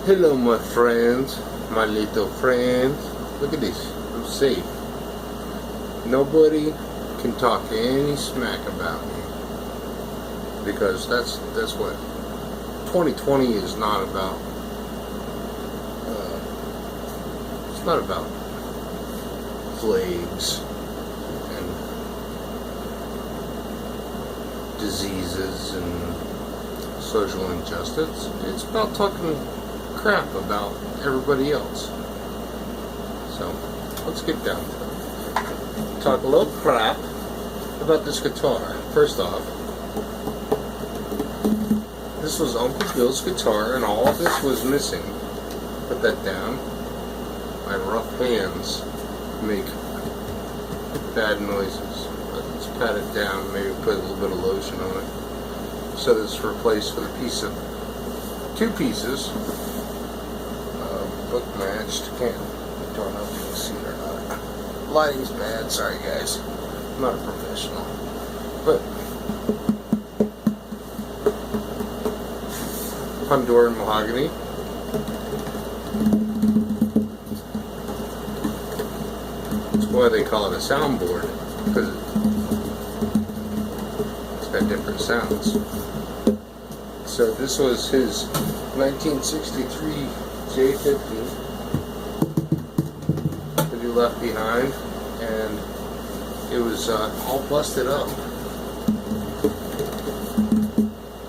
Hello, my friends, my little friends. Look at this. I'm safe. Nobody can talk any smack about me, because that's what 2020 is not about. It's not about plagues and diseases and social injustice. It's about talking crap about everybody else. So let's get down to it. Talk a little crap about this guitar. First off, this was Uncle Bill's guitar, and all of this was missing. Put that down. My rough hands make bad noises. Let's pat it down. Maybe put a little bit of lotion on it. So this is replaced with a piece of two pieces. Book matched. Don't know if you can see it or not. Lighting's bad. Sorry, guys. I'm not a professional. But Honduran mahogany. That's why they call it a soundboard, because it's got different sounds. So this was his 1963 J-50 that he left behind, and it was all busted up.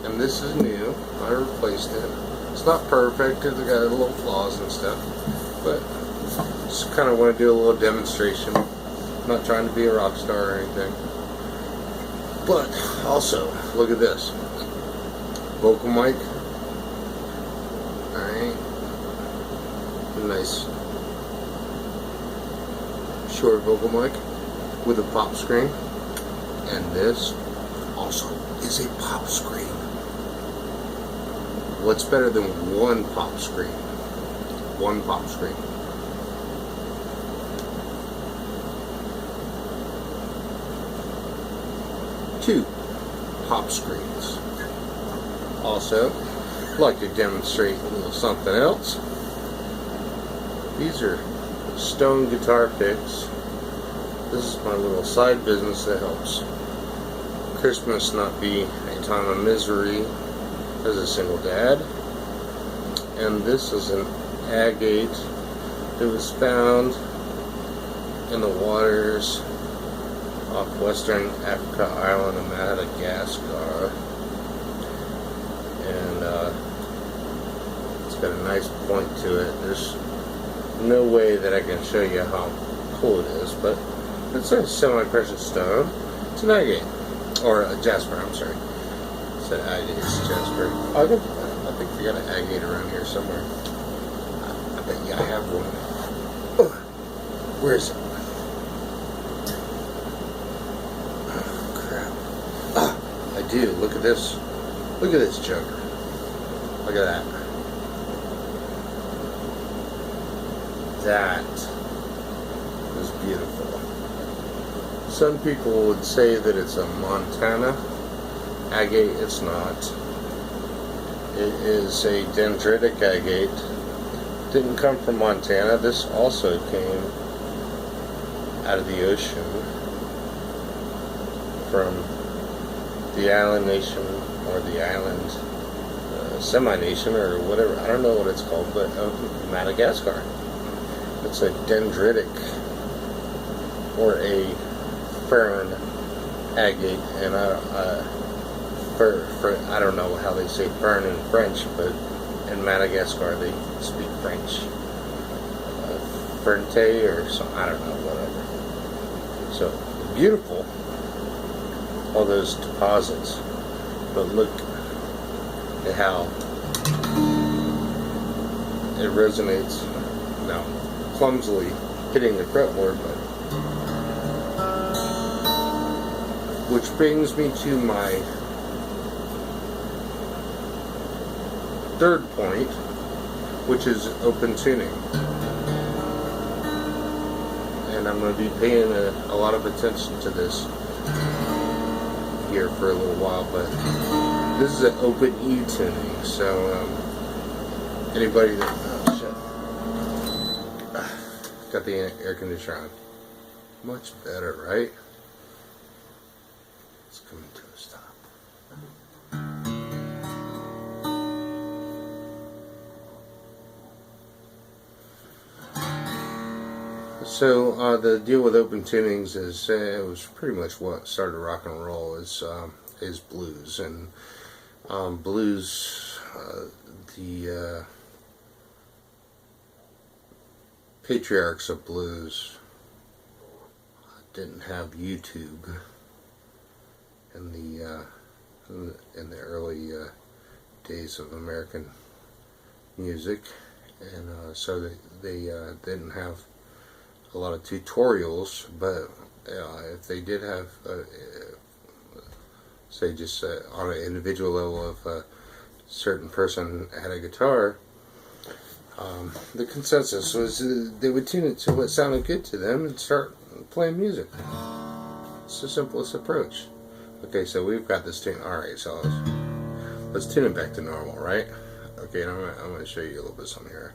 And this is new. I replaced it. It's not perfect. It's got little flaws and stuff, but just kind of want to do a little demonstration. I'm not trying to be a rock star or anything. But also, look at this. Vocal mic. Alright. Nice short vocal mic with a pop screen. And this also is a pop screen. What's better than one pop screen? One pop screen. Two pop screens. Also, I'd like to demonstrate a little something else. These are stone guitar picks. This is my little side business that helps Christmas not be a time of misery as a single dad. And this is an agate that was found in the waters off Western Africa island of Madagascar. And it's got a nice point to it. There's no way that I can show you how cool it is, but it's a semi-precious stone. It's an agate, or a jasper, I'm sorry. It's an agate, it's jasper. I think we got an agate around here somewhere. I bet you I have one. Oh, where is it? Oh, crap. Ah, I do. Look at this. Look at this joker. Look at that. That is beautiful. Some people would say that it's a Montana agate. It's not. It is a dendritic agate. Didn't come from Montana. This also came out of the ocean from the island nation, or the island semi-nation, or whatever. I don't know what it's called, but Madagascar. It's a dendritic, or a fern agate, and I don't know how they say fern in French, but in Madagascar they speak French. Fernte or something, I don't know, whatever. So beautiful, all those deposits, but look at how it resonates now. Clumsily hitting the fretboard, but which brings me to my third point, which is open tuning. And I'm going to be paying a lot of attention to this here for a little while, but this is an open E tuning, so Anybody that, oh shit, got the air conditioner on. Much better, right? It's coming to a stop. So the deal with open tunings is it was pretty much what started rock and roll is blues, and blues, the patriarchs of blues didn't have YouTube in the early days of American music, and so they didn't have a lot of tutorials. But if they did have, say, just on an individual level, if a certain person had a guitar, the consensus was they would tune it to what sounded good to them and start playing music. It's the simplest approach. Okay, so we've got this tune. Alright, so let's tune it back to normal, right? Okay, and I'm going to show you a little bit of something here.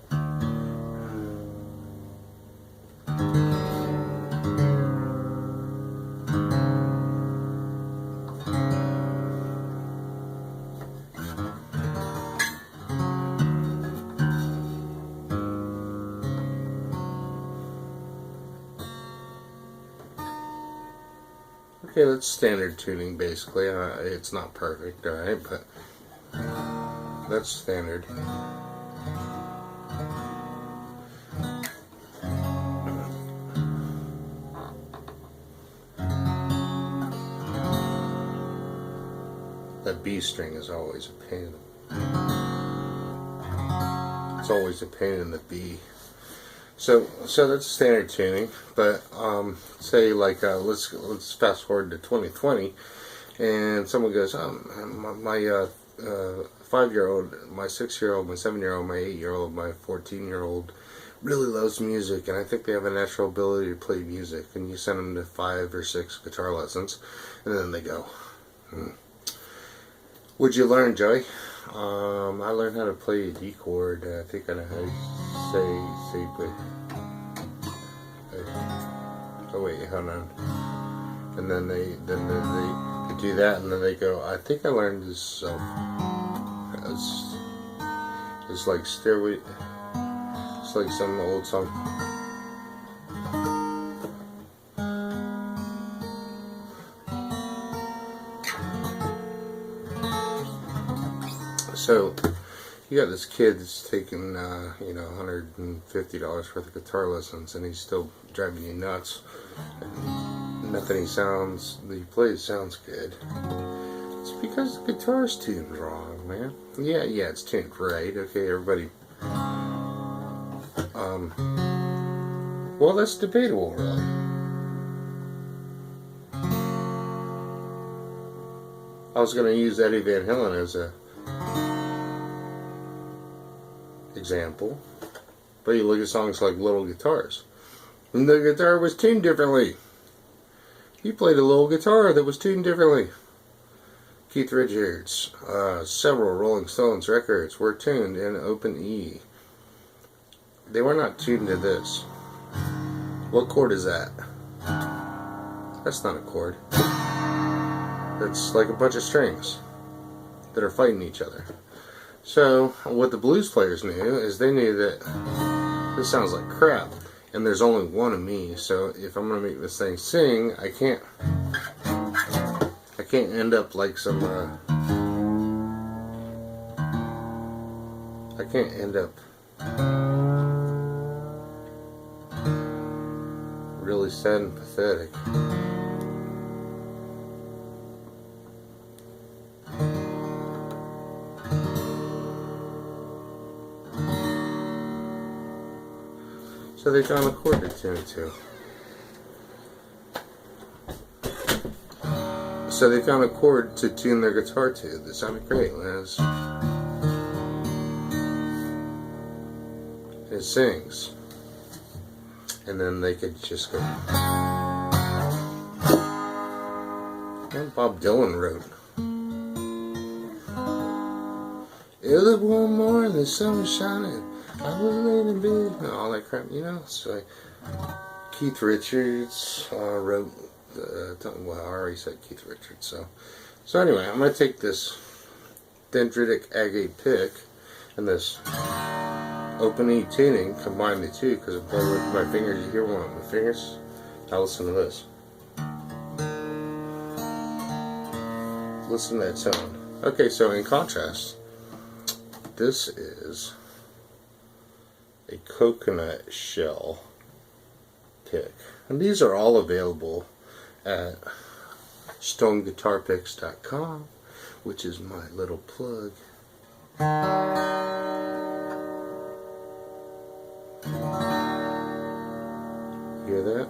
Okay, that's standard tuning basically. It's not perfect, alright, but that's standard. That B string is always a pain. It's always a pain in the B. So that's standard tuning. But say like let's fast forward to 2020, and someone goes, my 5-year-old, my 6-year-old, my 7-year-old, my 8-year-old, my 14-year-old really loves music, and I think they have a natural ability to play music. And you send them to 5 or 6 guitar lessons, and then they go, What'd you learn, Joey? I learned how to play a D chord. I think I know how to say, but. Oh wait, hold on. And then they do that, and then they go, I think I learned this. It's like Stairway. It's like some old song. So, you got this kid that's taking, $150 worth of guitar lessons, and he's still driving you nuts. And nothing he plays sounds good. It's because the guitar's tuned wrong, man. Yeah, it's tuned right. Okay, everybody. Well, that's debatable, really. I was going to use Eddie Van Halen as a example, but you look at songs like Little Guitars, and the guitar was tuned differently. He played a little guitar that was tuned differently. Keith Richards, several Rolling Stones records were tuned in open E. They were not tuned to this. What chord is that? That's not a chord. That's like a bunch of strings that are fighting each other. So, what the blues players knew is they knew that this sounds like crap, and there's only one of me, so if I'm going to make this thing sing, I can't end up like some, I can't end up really sad and pathetic. So they found a chord to tune it to. So they found a chord to tune their guitar to that sounded great. It sings. And then they could just go. And Bob Dylan wrote. It was one more and the sun was shining. I was laying in bed and all that crap, you know. So Keith Richards wrote well, I already said Keith Richards. So anyway, I'm gonna take this dendritic agate pick and this open E tuning, combine the two because I play with my fingers. You hear one of my fingers? Now listen to this. Listen to that tone. Okay, so in contrast, this is a coconut shell pick. And these are all available at stoneguitarpicks.com, which is my little plug. Hear that?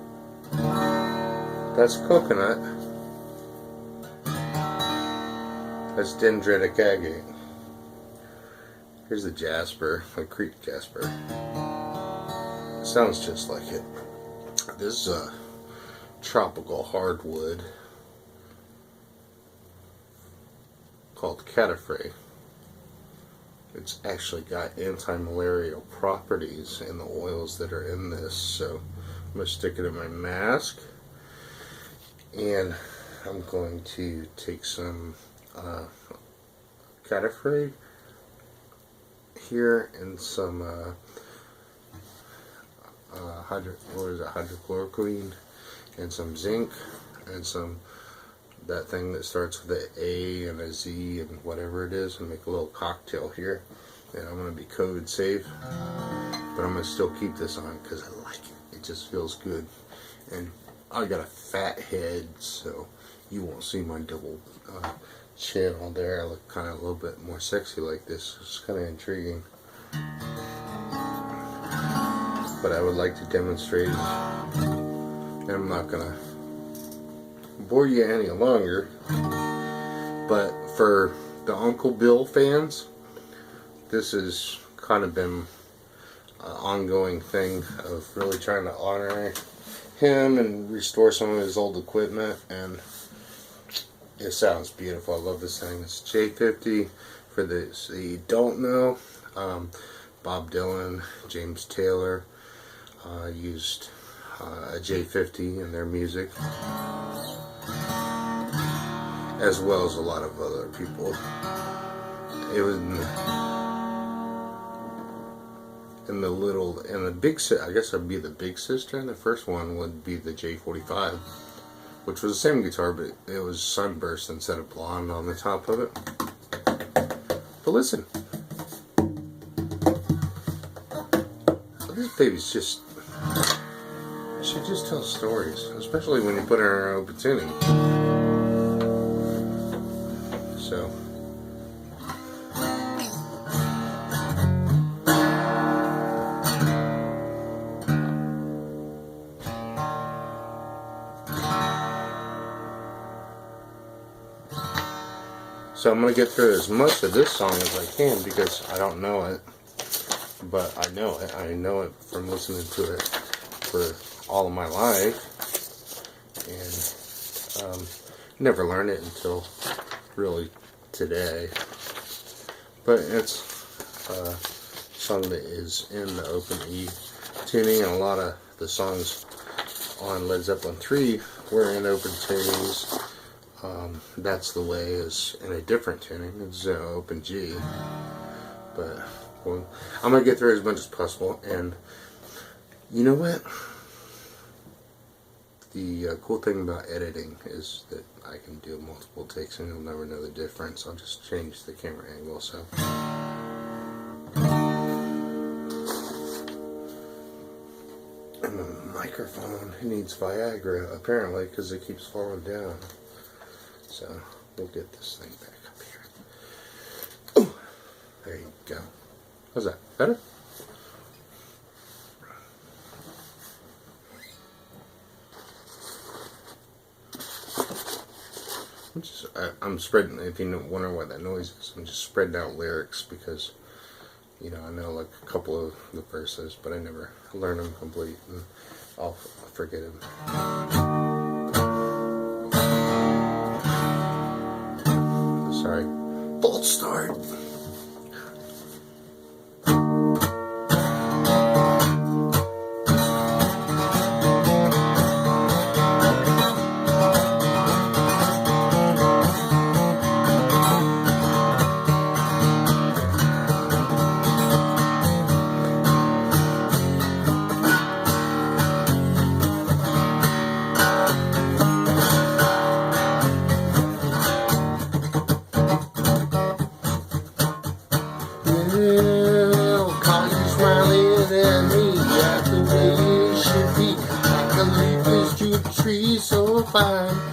That's coconut. That's dendritic agate. Here's the jasper, a creek jasper. It sounds just like it. This is a tropical hardwood called cataphragm. It's actually got anti-malarial properties in the oils that are in this, so I'm going to stick it in my mask, and I'm going to take some cataphragm here and some hydrochloroquine and some zinc and some that thing that starts with an A and a Z and whatever it is, and make a little cocktail here. And I'm going to be COVID safe, but I'm going to still keep this on because I like it. It just feels good. And I got a fat head, so you won't see my double chin on there. I look kind of a little bit more sexy like this. It's kind of intriguing. But I would like to demonstrate, and I'm not going to bore you any longer, but for the Uncle Bill fans, this has kind of been an ongoing thing of really trying to honor him and restore some of his old equipment, and it sounds beautiful. I love this thing. It's J-50. For those that you don't know, Bob Dylan, James Taylor used a J-50 in their music, as well as a lot of other people. It was in the big, I guess it'd be the big sister, and the first one would be the J-45, which was the same guitar, but it was sunburst instead of blonde on the top of it. But listen, this baby's just, she just tells stories, especially when you put her in open tuning. So I'm going to get through as much of this song as I can because I don't know it, but I know it. I know it from listening to it for all of my life, and never learned it until really today. But it's a song that is in the open E tuning, and a lot of the songs on Led Zeppelin 3 were in open tunings. That's the Way is in a different tuning. It's open G. But well, I'm going to get through as much as possible. And you know what? The cool thing about editing is that I can do multiple takes and you'll never know the difference. I'll just change the camera angle. So and the microphone needs Viagra apparently because it keeps falling down. So we'll get this thing back up here. Ooh, there you go. How's that? Better? I'm spreading, if you wonder why that noise is, I'm just spreading out lyrics because, you know, I know like a couple of the verses, but I never learn them complete and I'll forget them. Sorry. False start. and me at the way it should be, like a leaf is to a tree so fine.